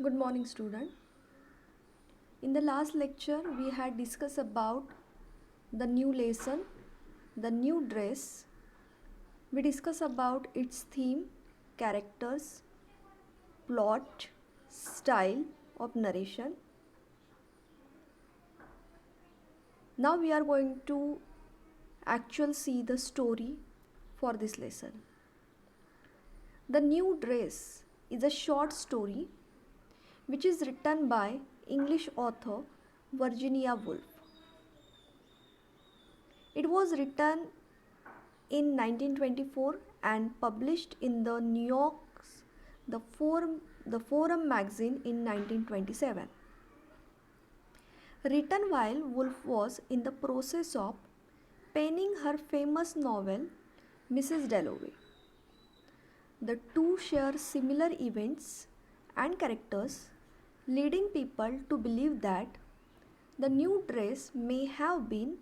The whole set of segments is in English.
Good morning, student. In the last lecture, we had discussed about the new lesson, the new dress. We discussed about its theme, characters, plot, style of narration. Now we are going to actually see the story for this lesson. The New Dress is a short story which is written by English author Virginia Woolf. It was written in 1924 and published in the New York's the Forum magazine in 1927. Written while Woolf was in the process of penning her famous novel Mrs. Dalloway. The two share similar events and characters, leading people to believe that the new dress may have been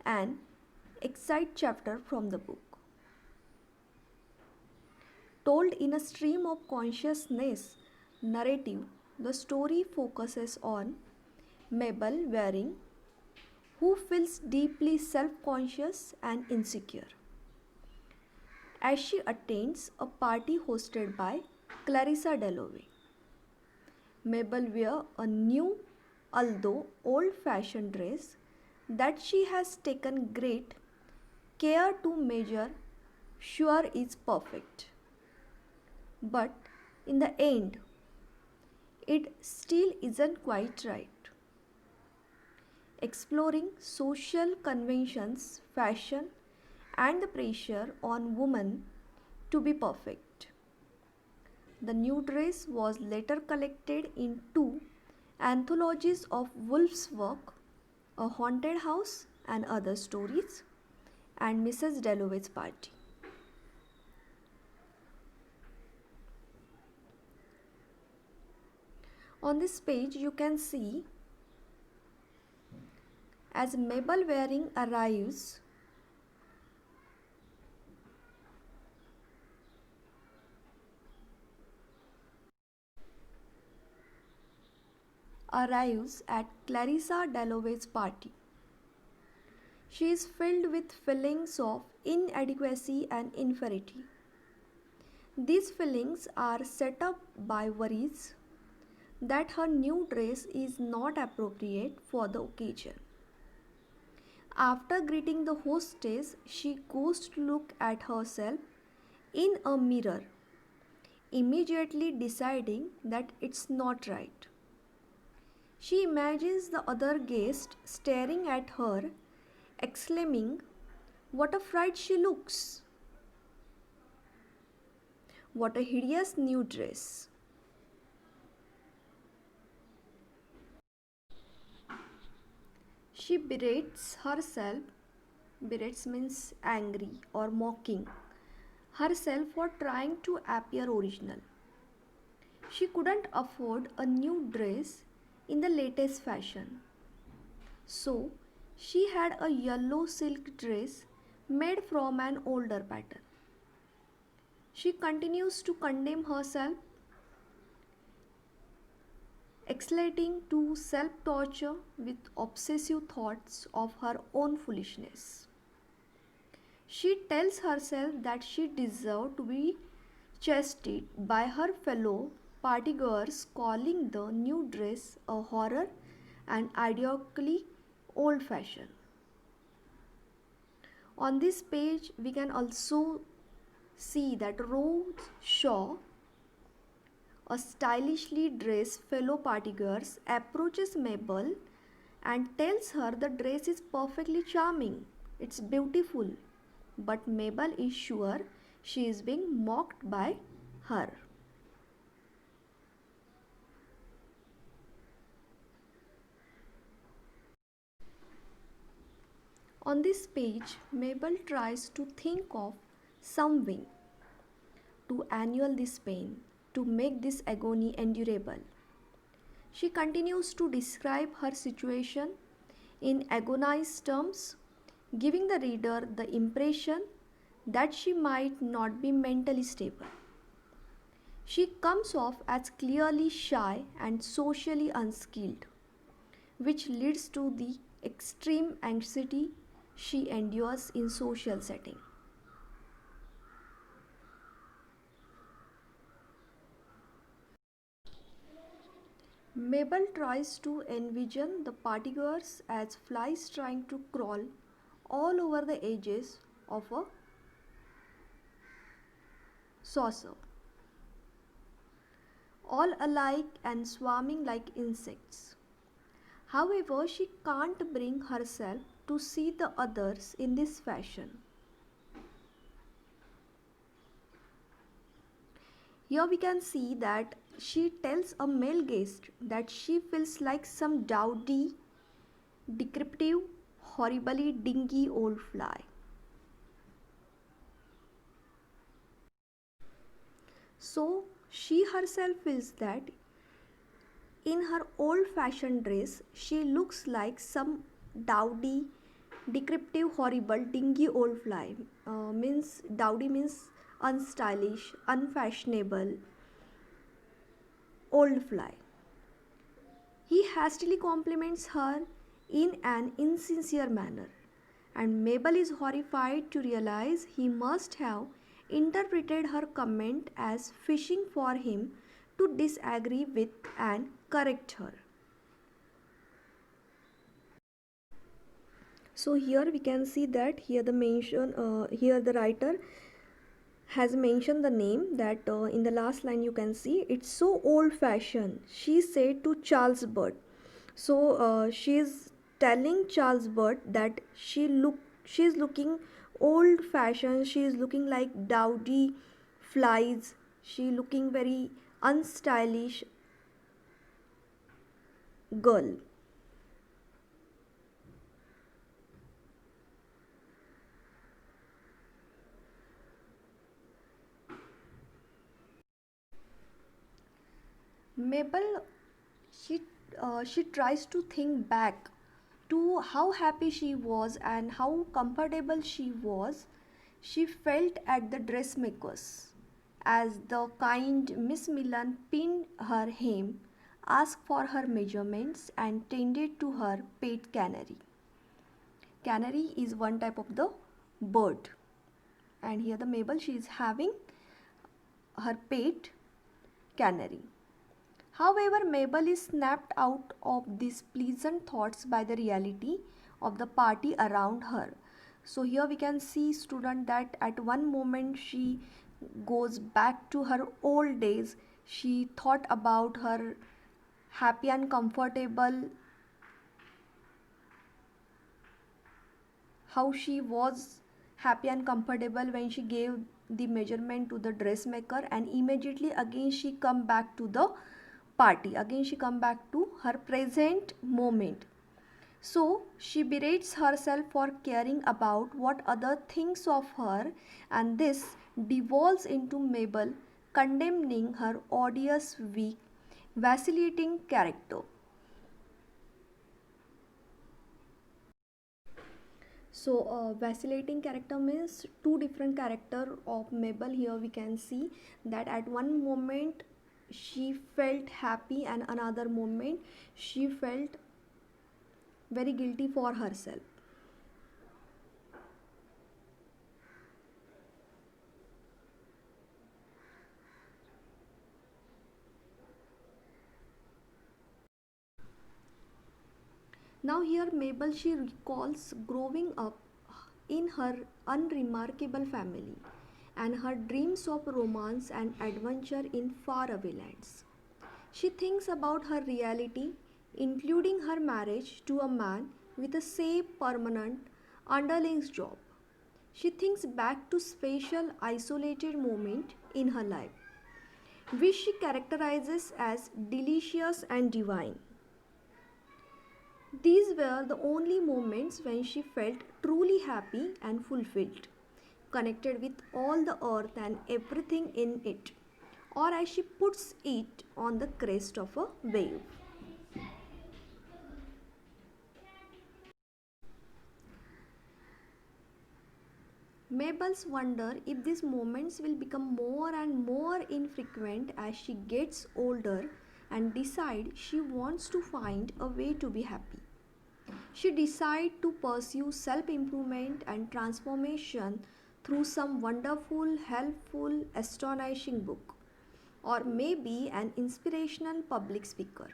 an exit chapter from the book. Told in a stream of consciousness narrative, the story focuses on Mabel Waring, who feels deeply self-conscious and insecure as she attends a party hosted by Clarissa Dalloway. Mabel wears a new, although old-fashioned dress that she has taken great care to measure sure is perfect. But in the end, it still isn't quite right. Exploring social conventions, fashion, and the pressure on women to be perfect. The new dress was later collected in two anthologies of Woolf's work, A Haunted House and Other Stories, and Mrs. Dalloway's Party. On this page, you can see as Mabel Waring arrives at Clarissa Dalloway's party. She is filled with feelings of inadequacy and inferiority. These feelings are set up by worries that her new dress is not appropriate for the occasion. After greeting the hostess, she goes to look at herself in a mirror, immediately deciding that it's not right. She imagines the other guest staring at her, exclaiming, "What a fright she looks! What a hideous new dress!" She berates means angry or mocking, herself for trying to appear original. She couldn't afford a new dress in the latest fashion. So, she had a yellow silk dress made from an older pattern. She continues to condemn herself, escalating to self-torture with obsessive thoughts of her own foolishness. She tells herself that she deserved to be chastised by her fellow partygoers, calling the new dress a horror and ideologically old-fashioned. On this page, we can also see that Rose Shaw, a stylishly dressed fellow partygoer, approaches Mabel and tells her the dress is perfectly charming. It's beautiful. But Mabel is sure she is being mocked by her. On this page, Mabel tries to think of some way to annul this pain, to make this agony endurable. She continues to describe her situation in agonized terms, giving the reader the impression that she might not be mentally stable. She comes off as clearly shy and socially unskilled, which leads to the extreme anxiety she endures in social setting. Mabel tries to envision the partygoers as flies trying to crawl all over the edges of a saucer, all alike and swarming like insects. However, she can't bring herself to see the others in this fashion. Here we can see that she tells a male guest that she feels like some dowdy, decrepit, horribly dingy old fly. So she herself feels that in her old fashioned dress she looks like some dowdy, decrepit, horrible, dingy old fly. Means dowdy means unstylish, unfashionable, old fly. He hastily compliments her in an insincere manner, and Mabel is horrified to realize he must have interpreted her comment as fishing for him to disagree with and correct her. So here we can see that here the writer has mentioned the name that in the last line you can see it's so old fashioned, she said to Charles Bird. So she is telling Charles Bird that she is looking old fashioned, she is looking like dowdy flies, she looking very unstylish girl. Mabel, she she tries to think back to how happy she was and how comfortable she was. She felt at the dressmaker's as the kind Miss Millan pinned her hem, asked for her measurements, and tended to her pet canary. Canary is one type of the bird, and here the Mabel she is having her pet canary. However, Mabel is snapped out of these pleasant thoughts by the reality of the party around her. So here we can see student that at one moment she goes back to her old days. She thought about her happy and comfortable, how she was happy and comfortable when she gave the measurement to the dressmaker, and immediately again she come back to the party, again she come back to her present moment. So she berates herself for caring about what other thinks of her, and this devolves into Mabel condemning her odious, weak, vacillating character. So vacillating character means two different character of Mabel. Here we can see that at one moment she felt happy and another moment she felt very guilty for herself. Now here Mabel she recalls growing up in her unremarkable family and her dreams of romance and adventure in faraway lands. She thinks about her reality, including her marriage to a man with a safe permanent underling's job. She thinks back to special isolated moment in her life, which she characterizes as delicious and divine. These were the only moments when she felt truly happy and fulfilled, connected with all the earth and everything in it, or as she puts it, on the crest of a wave. Mabel's wonder if these moments will become more and more infrequent as she gets older and decide she wants to find a way to be happy. She decides to pursue self-improvement and transformation through some wonderful, helpful, astonishing book or maybe an inspirational public speaker.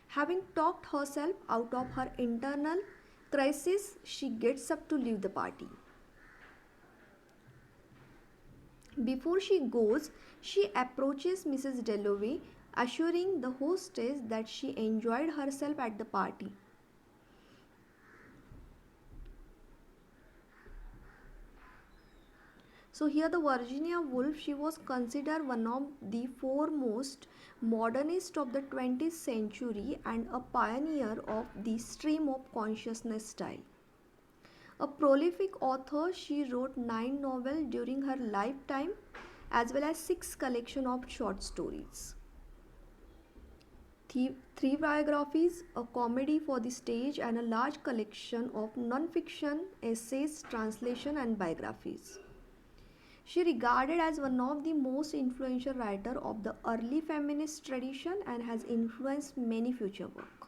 Having talked herself out of her internal crisis, she gets up to leave the party. Before she goes, she approaches Mrs. Dalloway, assuring the hostess that she enjoyed herself at the party. So here the Virginia Woolf, she was considered one of the foremost modernists of the 20th century and a pioneer of the stream of consciousness style. A prolific author, she wrote 9 novels during her lifetime as well as 6 collections of short stories. Three biographies, a comedy for the stage, and a large collection of non-fiction essays, translation, and biographies. She regarded as one of the most influential writers of the early feminist tradition and has influenced many future work.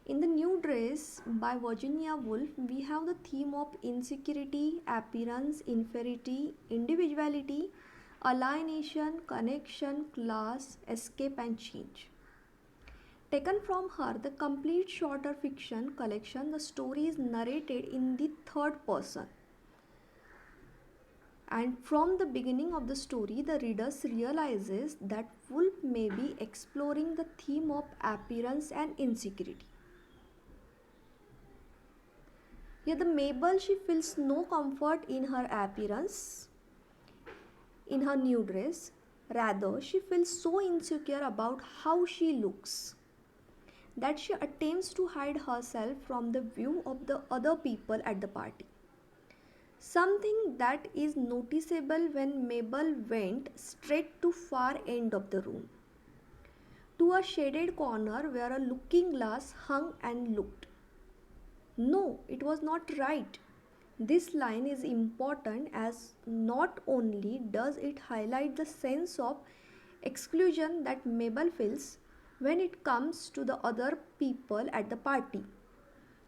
In The New Dress by Virginia Woolf, we have the theme of insecurity, appearance, inferiority, individuality, alienation, connection, class, escape, and change. Taken from her, the complete shorter fiction collection, the story is narrated in the third person. And from the beginning of the story, the reader realizes that Woolf may be exploring the theme of appearance and insecurity. Yet the Mabel, she feels no comfort in her appearance, in her new dress. Rather, she feels so insecure about how she looks that she attempts to hide herself from the view of the other people at the party. Something that is noticeable when Mabel went straight to far end of the room, to a shaded corner where a looking glass hung and looked. No, it was not right. This line is important as not only does it highlight the sense of exclusion that Mabel feels when it comes to the other people at the party,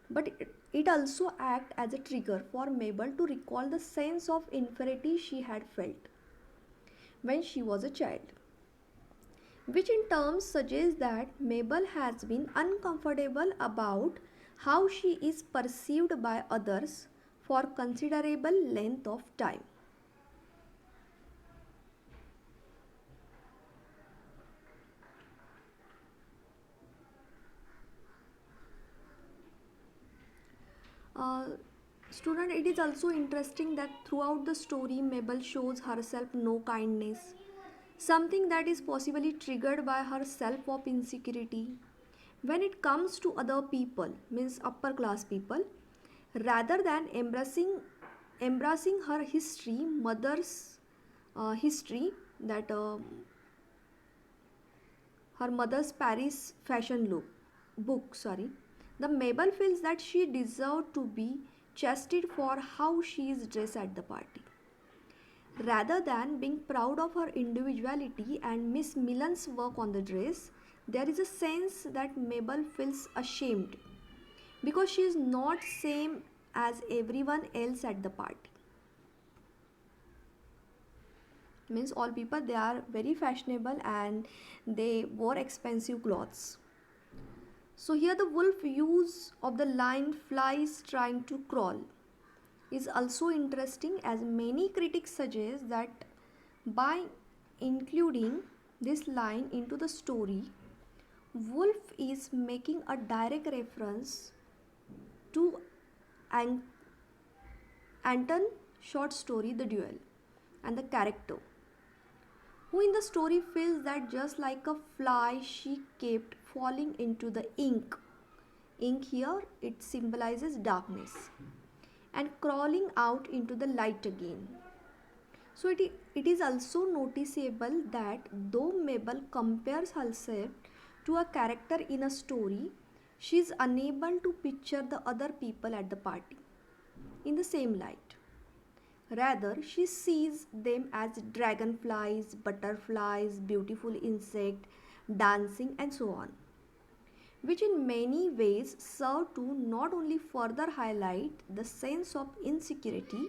but it also acts as a trigger for Mabel to recall the sense of inferiority she had felt when she was a child, which in turn suggests that Mabel has been uncomfortable about how she is perceived by others for considerable length of time. Uh, Student, it is also interesting that throughout the story, Mabel shows herself no kindness, something that is possibly triggered by her self of insecurity when it comes to other people, means upper class people, rather than embracing her history, mother's history, that her mother's Paris fashion book. Sorry, the Mabel feels that she deserved to be chastised for how she is dressed at the party. Rather than being proud of her individuality and Miss Millen's work on the dress, there is a sense that Mabel feels ashamed because she is not same as everyone else at the party. Means all people, they are very fashionable and they wore expensive clothes. So here the Woolf use of the line flies trying to crawl is also interesting, as many critics suggest that by including this line into the story, Woolf is making a direct reference to An- Anton short story The Duel and the character, who in the story feels that just like a fly she kept falling into the ink. Ink here, it symbolizes darkness, and crawling out into the light again. So it is also noticeable that though Mabel compares herself to a character in a story, she is unable to picture the other people at the party in the same light. Rather, she sees them as dragonflies, butterflies, beautiful insects, dancing, and so on, which in many ways serve to not only further highlight the sense of insecurity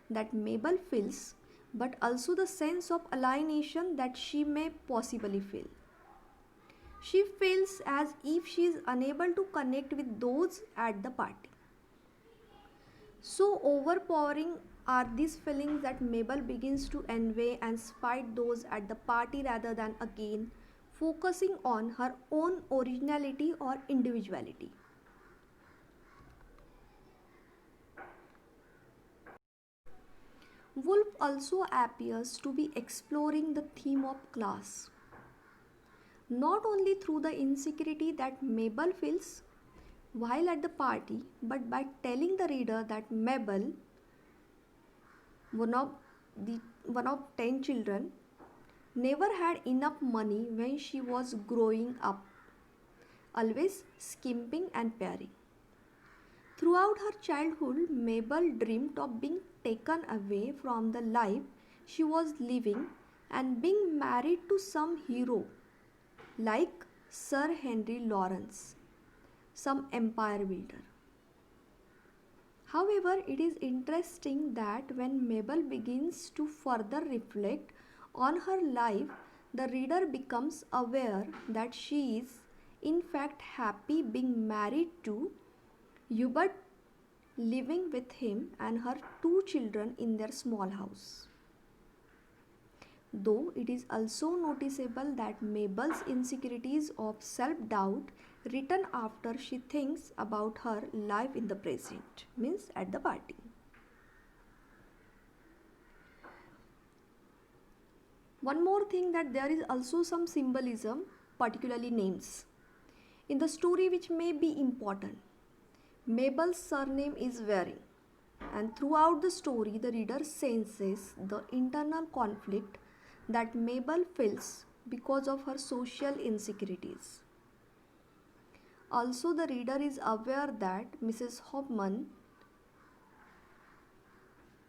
that Mabel feels, but also the sense of alienation that she may possibly feel. She feels as if she is unable to connect with those at the party. So overpowering are these feelings that Mabel begins to envy and spite those at the party rather than again focusing on her own originality or individuality. Wolf also appears to be exploring the theme of class, not only through the insecurity that Mabel feels while at the party, but by telling the reader that Mabel, one of the one of 10 children, never had enough money when she was growing up, always skimping and paring. Throughout her childhood, Mabel dreamed of being taken away from the life she was living and being married to some hero like Sir Henry Lawrence, some empire builder. However, it is interesting that when Mabel begins to further reflect on her life, the reader becomes aware that she is in fact happy being married to Hubert, living with him and her two children in their small house. Though it is also noticeable that Mabel's insecurities of self doubt return after she thinks about her life in the present, means at the party. One more thing, that there is also some symbolism, particularly names, in the story which may be important. Mabel's surname is Waring, and throughout the story, the reader senses the internal conflict that Mabel feels because of her social insecurities. Also, the reader is aware that Mrs. Hoffman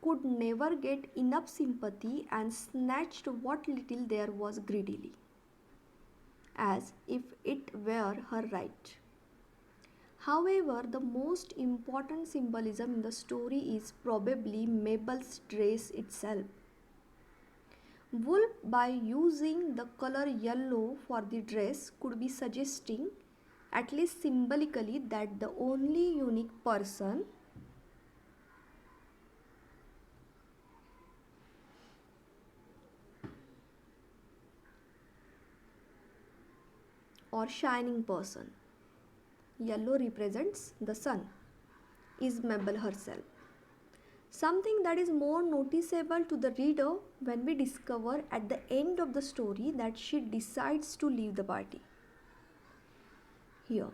could never get enough sympathy and snatched what little there was greedily, as if it were her right. However, the most important symbolism in the story is probably Mabel's dress itself. Woolf, by using the color yellow for the dress, could be suggesting, at least symbolically, that the only unique person or shining person, yellow represents the sun, is Mabel herself. Something that is more noticeable to the reader when we discover at the end of the story that she decides to leave the party. Here,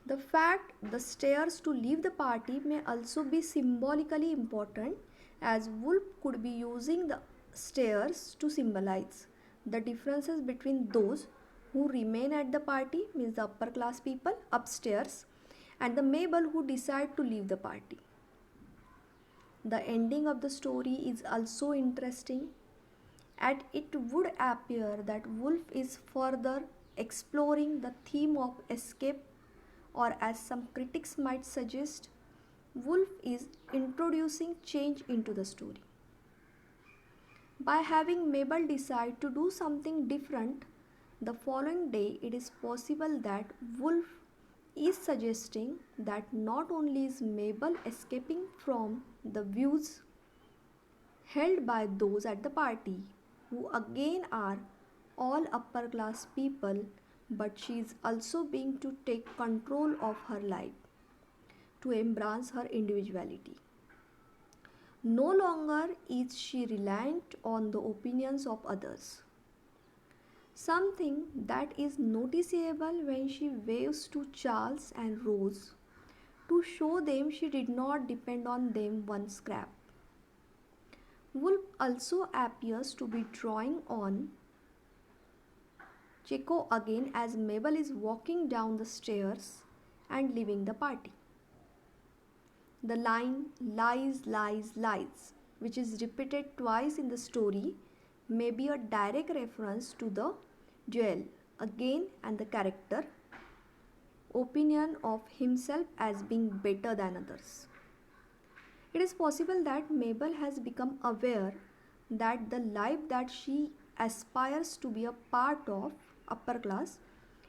the fact the stairs to leave the party may also be symbolically important, as Woolf could be using the stairs to symbolize the differences between those who remain at the party, means the upper class people upstairs, and the Mabel who decide to leave the party. The ending of the story is also interesting, and it would appear that Woolf is further exploring the theme of escape, or as some critics might suggest, Woolf is introducing change into the story. By having Mabel decide to do something different the following day, it is possible that Woolf is suggesting that not only is Mabel escaping from the views held by those at the party, who again are all upper class people, but she is also being to take control of her life, to embrace her individuality. No longer is she reliant on the opinions of others. Something that is noticeable when she waves to Charles and Rose to show them she did not depend on them one scrap. Wolf also appears to be drawing on Checo again as Mabel is walking down the stairs and leaving the party. The line lies, lies, lies, which is repeated twice in the story, may be a direct reference to the duel again and the character opinion of himself as being better than others. It is possible that Mabel has become aware that the life that she aspires to be a part of, upper class,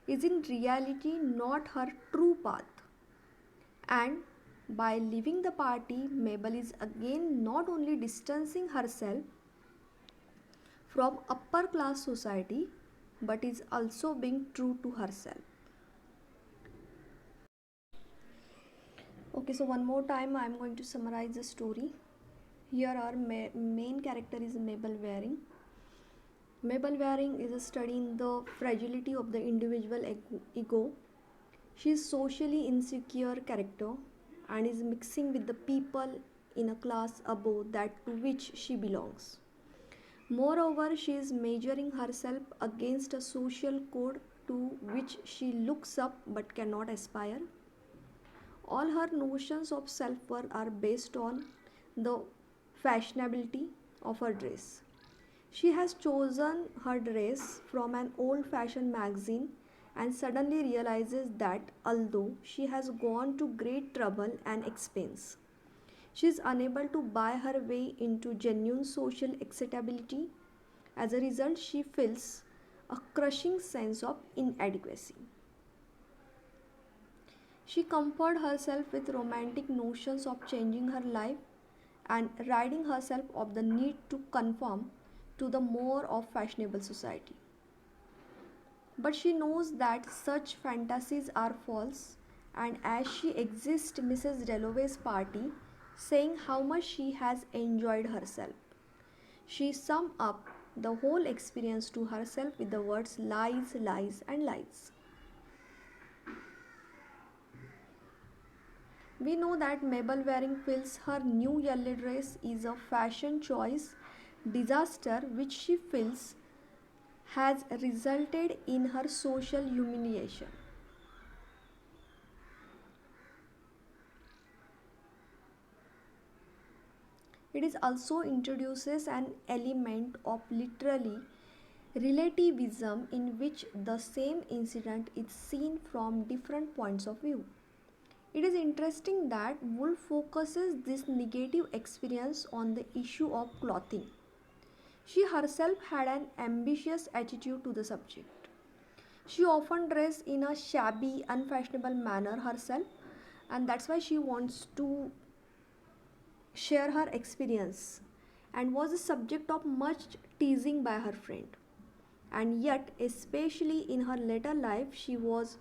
is in reality not her true path. And by leaving the party, Mabel is again not only distancing herself from upper class society but is also being true to herself. Okay, so one more time I am going to summarize the story. Here our main character is Mabel Waring. Mabel Waring is a study in the fragility of the individual ego. She is socially insecure character and is mixing with the people in a class above that to which she belongs. Moreover, she is measuring herself against a social code to which she looks up but cannot aspire. All her notions of self-worth are based on the fashionability of her dress. She has chosen her dress from an old-fashioned magazine and suddenly realizes that although she has gone to great trouble and expense, she is unable to buy her way into genuine social acceptability. As a result, she feels a crushing sense of inadequacy. She comforted herself with romantic notions of changing her life and ridding herself of the need to conform to the more of fashionable society. But she knows that such fantasies are false, and as she exits Mrs. Dalloway's party, saying how much she has enjoyed herself, she sums up the whole experience to herself with the words lies, lies, and lies. We know that Mabel Waring feels her new yellow dress is a fashion choice disaster which she feels has resulted in her social humiliation. It is also introduces an element of literally relativism in which the same incident is seen from different points of view. It is interesting that Woolf focuses this negative experience on the issue of clothing. She herself had an ambitious attitude to the subject. She often dressed in a shabby, unfashionable manner herself, and that's why she wants to share her experience and was the subject of much teasing by her friend. And yet, especially in her later life, she was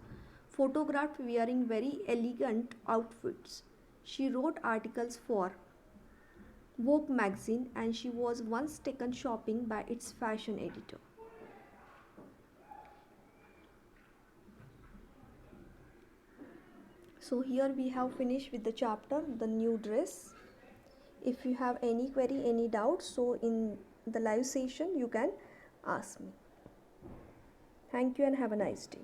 photographed wearing very elegant outfits. She wrote articles for Vogue magazine and she was once taken shopping by its fashion editor. So here we have finished with the chapter The New Dress. If you have any query, any doubt, so in the live session you can ask me. Thank you and have a nice day.